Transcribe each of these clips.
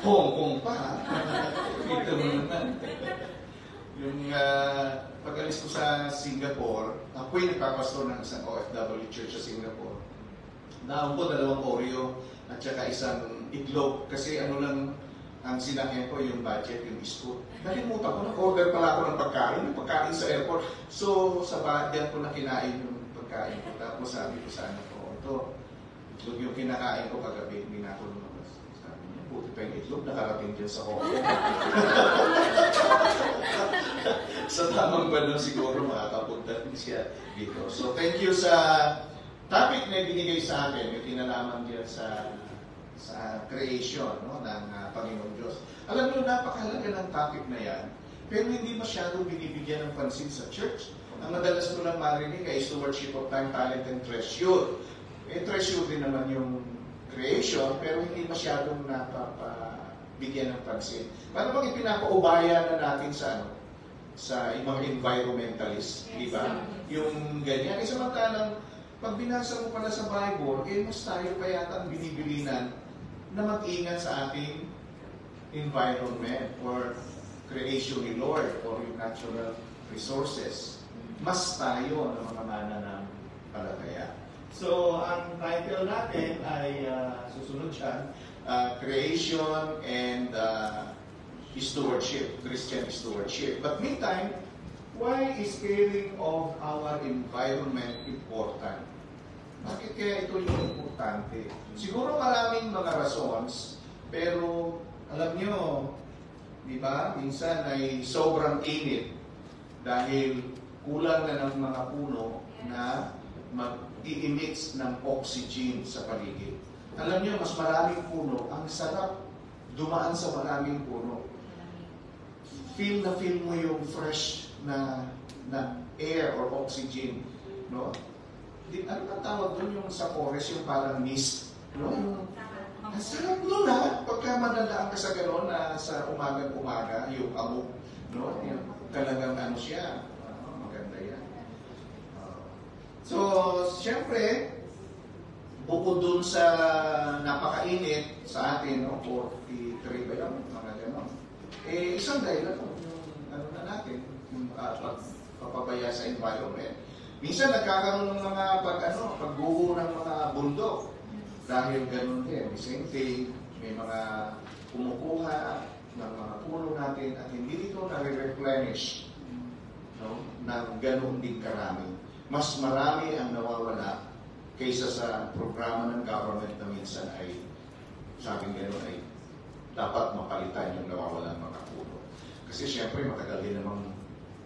Hong Kong pa. Kita mo naman. Yung pag-alis ko sa Singapore, ako yung nagpapastor ng isang OFW church sa Singapore. Naon ko 2 Oreo at saka isang itlog kasi ano lang ang sinakyan ko yung budget, yung scoop. Nalimutan ko, nag-order pala ako ng pagkain sa airport. So, sa bahagian ko na kinain yung pagkain ko. Tapos sabi ko sa anak ko, ito, itlog yung kinakain ko kagabi, hindi na ako lumabas. Sabi niya, buti pa yung itlog, nakarating dyan sa Hong Kong. Sa tamang panahon siguro makakapunta din siya dito. So, thank you sa topic na ibinigay sa akin, yung kinalaman dyan sa creation, no, ng Panginoon Diyos. Alam niyo, napakahalaga ng topic na yan, pero hindi masyadong binibigyan ng pansin sa church. Ang madalas ko lang marinig ay stewardship of time, talent, and treasure. Treasure din naman yung creation, pero hindi masyadong napapabigyan ng pansin. Paano bang ipinapaubaya na natin sa mga environmentalist, di ba? Yung ganyan. Eh, samantalang, pag binasa mo pala sa Bible, mas tayo pa yata ang binibilinan na mag-ingat sa ating environment or creation ni Lord or yung natural resources. Mas tayo ng mga mananampalataya. So, ang title natin ay susunod siya, Creation and Stewardship, Christian Stewardship. But meantime, why is caring of our environment important? Bakit kaya ito yung importante? Siguro maraming mga rasons, pero alam nyo, di ba, minsan ay sobrang init dahil kulang na ng mga puno na mag-i-emit ng oxygen sa paligid. Alam nyo, mas maraming puno, ang sarap dumaan sa maraming puno. Feel mo yung fresh na air or oxygen, no? Ano ba tawag doon yung sa forest, yung parang mist, no? Ang sarap doon pagka madadaan ka sa gano'n na sa umaga, yung amo, no? Yung talagang ano siya, maganda yan. So, siyempre, bukod doon sa napakainit sa atin, no? 43 ba yun? Mga gano'n. Isang dahilan yung ano na natin, yung pagpapabaya sa environment. Minsan nagkakaroon ng mga pagbuho ng mga bundok dahil ganun din. The same thing, may mga kumukuha ng mga puno natin at hindi ito na-replenish, no, ng ganun din karami. Mas marami ang nawawala kaysa sa programa ng government na minsan ay sabing ganun ay dapat mapalitan yung nawawalan mga puno. Kasi siyempre matagal din namang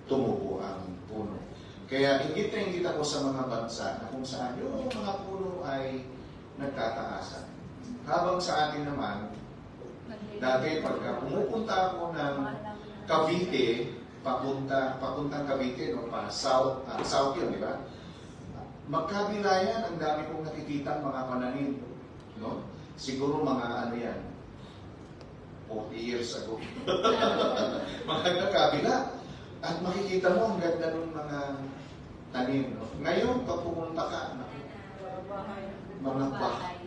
tumubo ang puno. Kaya ingit ako sa mga bansa na kung saan yung mga puno ay nagtataasan. Habang sa atin naman, dati pagka pumupunta ako ng Cavite, papuntang Cavite, no, south yun, di ba? Magkabila yan, ang dami kong nakikita mga pananim. No? Siguro mga ano yan, 40 years ago. Mga nagkabila. At makikita mo ang ganda ng mga tanim. No? Ngayon, pag pumunta ka, mga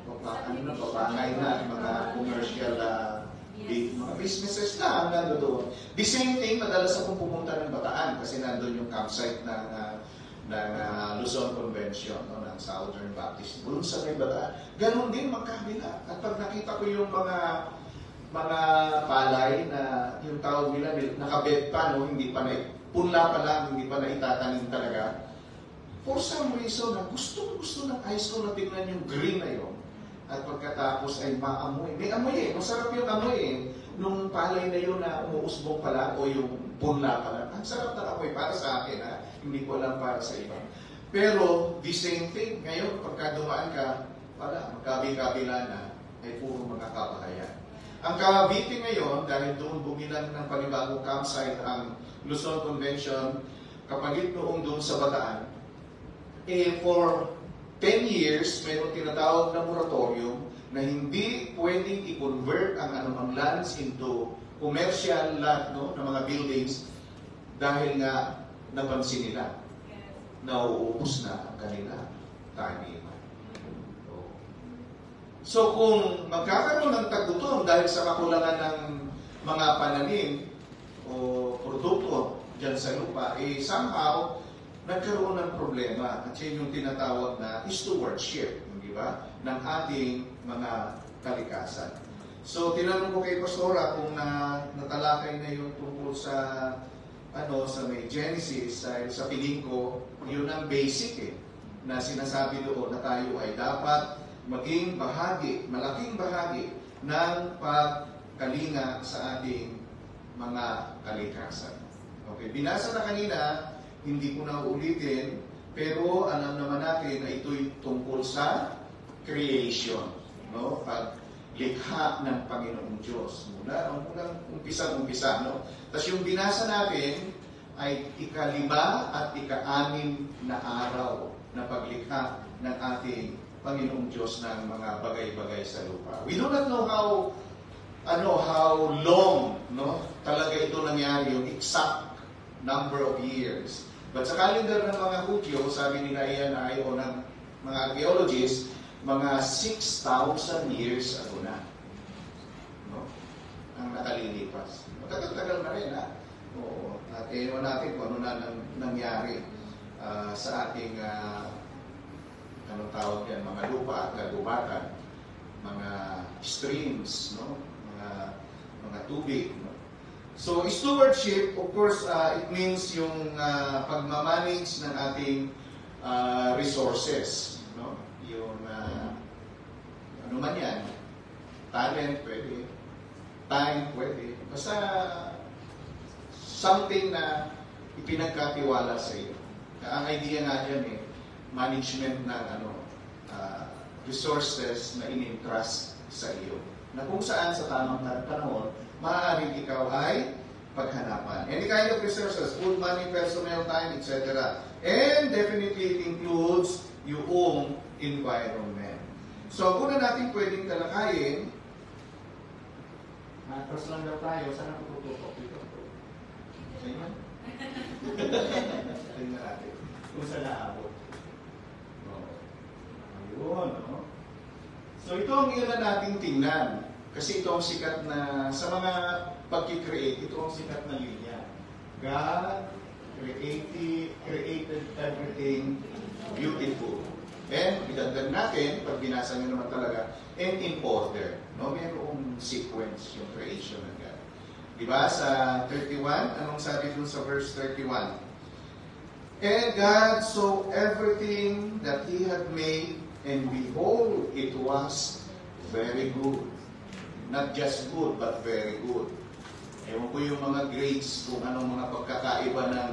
babahay na, mga commercial mga businesses na ang nando doon. The same thing, madalas akong pumunta ng Bataan kasi nandun yung campsite ng Luzon Convention, no, ng Southern Baptist. Doon sa may Bataan. Ganon din magkabila. At pag nakita ko yung mga palay na yung tawag nila nakabed pa, no, hindi pa na punla pa lang, hindi pa na itatanim talaga. For some reason, gusto ng eyes ko na tingnan yung green na yun. At pagkatapos ay maamoy. May amoy masarap yung amoy nung palay na yun na umuusbong pala o yung punla pala. Ang sarap na amoy para sa akin, hindi ko alam para sa iba. Pero the same thing, ngayon pagka dumaan ka, pala magkabi-kabila na, ay puro mga kabahayan. Ang Cavite ngayon, dahil doon bumilan ng panibagong campsite ang Luzon Convention, kapalit noong doon sa Bataan, for 10 years, mayroon tinatawag na moratorium na hindi pwedeng i-convert ang anumang lands into commercial lot, no, ng mga buildings dahil nga napansin nila na uubos na ang kanila taniman. So kung magkakaroon ng tagutom dahil sa kakulangan ng mga pananim o produkto dyan sa lupa, somehow nagkaroon ng problema. At yun yung tinatawag na stewardship, di ba, ng ating mga kalikasan. So tinanong ko kay Pastora kung natalakay na yung tungkol sa sa may Genesis, sa piling ko, yun ang basic na sinasabi doon na tayo ay dapat maging bahagi, malaking bahagi ng pagkalinga sa ating mga kalikasan. Okay, binasa na kanina, hindi ko na ulitin, pero alam naman natin na ito'y tungkol sa creation, no? Paglikha ng Panginoong Diyos. Mula umpisa, no? Tapos yung binasa natin ay ika-5 at ika-6 na araw na paglikha ng ating Panginoong Diyos ng mga bagay-bagay sa lupa. We do not know how long, no, talaga ito nangyari, yung exact number of years. But sa calendar ng mga Hudyo, sabi nila iyan ay, o ng mga archaeologists, mga 6,000 years ago na, no, ang nakalilipas. Matagal-tagal na rin, Oo. At ewan natin kung ano na nangyari sa ating anong tawag yan, mga lupa at kagubatan, mga streams, no, mga tubig, no? So stewardship, of course, it means yung pagmamanage ng ating resources, no? Yung ano man yan, talent pwede, time pwede, basta something na ipinagkatiwala sa iyo. Ang idea nga dyan management ng resources na in-entrust sa iyo. Na kung saan sa tamang panahon, maaaring ikaw ay paghanapan. Any kind of resources, food, money, personnel, time, etc. And definitely it includes yung environment. So, una natin pwedeng talakayin, cross lang daw tayo, saan ako tututok dito? Tingnan. Tingnan natin. Kung saan naabot. Ayun, no? So ito ang ilan nating tingnan. Kasi ito ang sikat na, sa mga pag-create, ito ang sikat na linya. God created everything beautiful. And idagdag natin, pag binasa nyo naman talaga, and in order. No? Mayroong sequence yung creation ng God. Diba? Sa 31, anong sabi dun sa verse 31? And God saw everything that He had made, and behold, it was very good. Not just good, but very good. Ewan ko yung mga grades kung anong mga pagkakaiba ng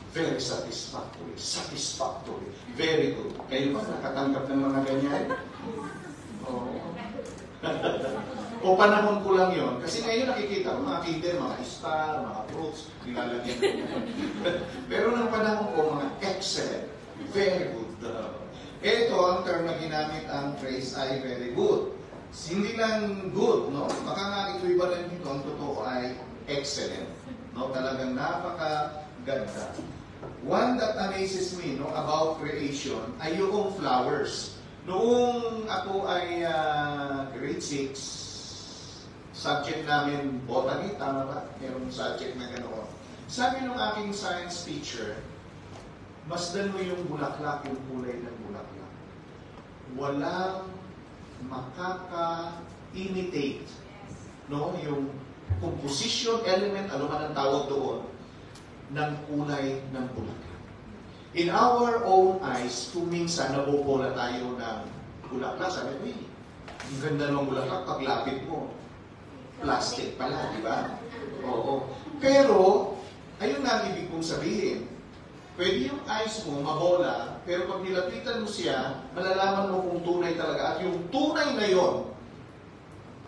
very satisfactory, satisfactory, very good. Kayo ba nakatanggap ng mga ganyan? Oo. O panahon ko lang yon. Kasi ngayon nakikita ko mga kinder, mga star, mga fruits, nilalagyan ko. Pero ng panahon ko, mga excellent, very good. Ito ang term na ginamit ang phrase ay very good. Hindi lang good, no? Baka nga equivalent nito, ang totoo ay excellent. No? Talagang napakaganda. One that amazes me, no, about creation ay yung flowers. Noong ako ay grade 6, subject namin botany, tama ba? Merong subject na ganoon. Sabi ng aking science teacher, masdan mo yung bulaklak, yung kulay ng bulaklak. Walang makaka-imitate, no, yung composition element, ano man ang tawag doon, ng kulay ng bulaklak. In our own eyes, kung minsan nabubola tayo ng bulaklak, sabi ko, ang ganda ng bulaklak, paglapit mo, plastic pala, di ba? Oo. Pero, ayun na ang ibig kong sabihin. Pwede yung eyes mo mabola, pero pag nilapitan mo siya, malalaman mo kung tunay talaga. At yung tunay na yon,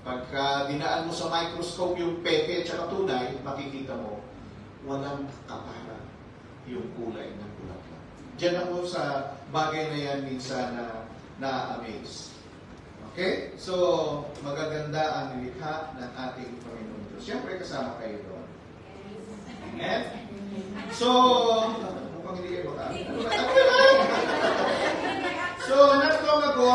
pagka dinaan mo sa microscope yung peke at saka tunay, makikita mo, walang kapara yung kulay ng bulaklak. Diyan ako sa bagay na yan minsan na-amaze. Okay? So, magaganda ang likha ng ating Panginoon Diyos. Siyempre, kasama kayo doon. Amen? So, mukhang hindi kayo baka. So, not long ago,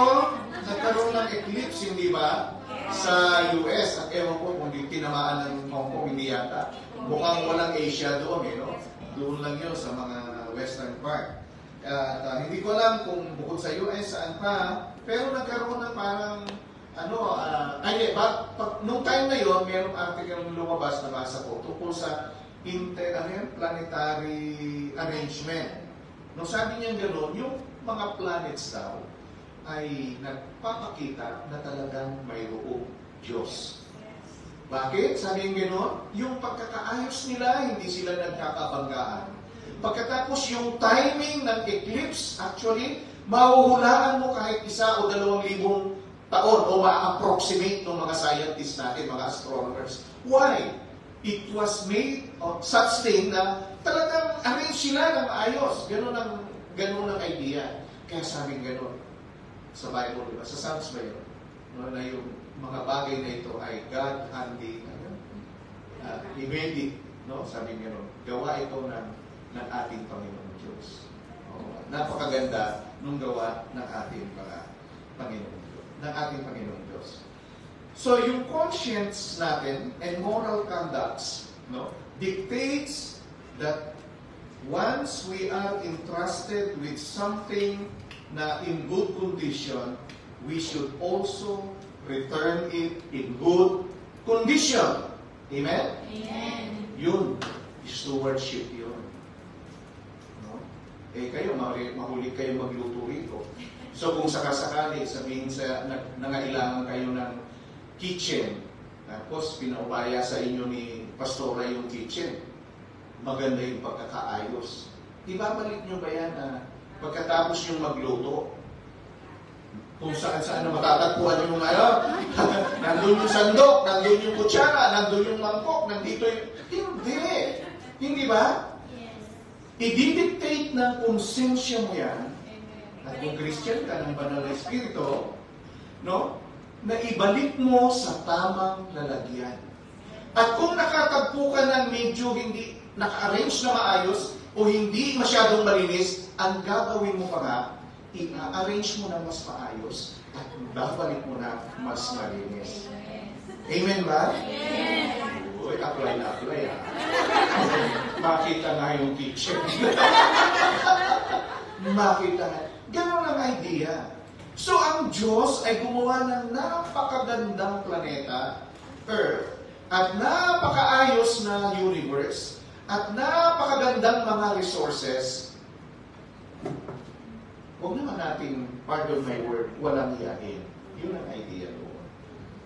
Nagkaroon ng eclipse, hindi ba? Sa US. At ewan ko kung di tinamaan ng Hong Kong, hindi yata. Mukhang walang Asia doon, no? Doon lang yun sa mga western part. At hindi ko alam kung bukod sa US, saan pa. Pero nagkaroon ng parang, nung time na yun, mayroong article lumabas na basa ko tungkol sa interplanetary arrangement. Nung sabi niya gano'n, yung mga planets daw ay nagpapakita na talagang mayroong Diyos. Bakit? Sabi niya gano'n, yung pagkakaayos nila, hindi sila nagkakabanggaan. Pagkatapos yung timing ng eclipse, actually, mahuhulaan mo kahit 1 o 2,000 taon o ma-approximate ng mga scientists natin, mga astronomers. Why? It was made of such thing na talagang arrange sila ng ayos. Ganun ang idea. Kaya sabing ganun sa Bible, diba? Sa Psalms ba yun? No, na yung mga bagay na ito ay God handy, He made it, no? Sabing ganun. Gawa ito ng ating Panginoon Diyos. Napakaganda nung gawa ng ating Panginoon Diyos. So, yung conscience natin and moral conducts, no, dictates that once we are entrusted with something na in good condition, we should also return it in good condition. Amen? Amen. Yun, stewardship yun. No? Kayo, mahuli kayo magluto rito. So kung sakasakali, sabihin sa nangailangan kayo ng kitchen, tapos pinaubaya sa inyo ni Pastora yung kitchen, maganda yung pagkakaayos. Ibabalik nyo ba yan na pagkatapos yung magluto, kung saan na matatagpuan yung nandun yung sandok, nandun yung kutsara, nandun yung mangkok, nandito yung... Hindi! Hindi ba? Yes. I-dictate ng konsensya mo yan, at kung Christian ka ng banal na Espiritu, no? Na ibalik mo sa tamang lalagyan. At kung nakatagpo ka ng medyo hindi naka-arrange na maayos o hindi masyadong malinis, ang gagawin mo pa nga, i-arrange mo na mas maayos at babalik mo na mas malinis. Amen ba? Yes. Uy, apply na apply, ha? Makita nga yung kitchen. Makita nga. Ganon ang idea. So, ang Diyos ay gumawa ng napakagandang planeta, Earth, at napakaayos na universe, at napakagandang mga resources. Huwag naman natin, pardon my word, walang hiyain. Yun ang idea doon.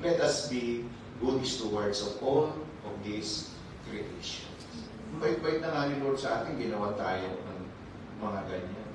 Let us be good stewards of all of these creations. Bait-bait na nga ni Lord sa atin, ginawa tayo ng mga ganyan.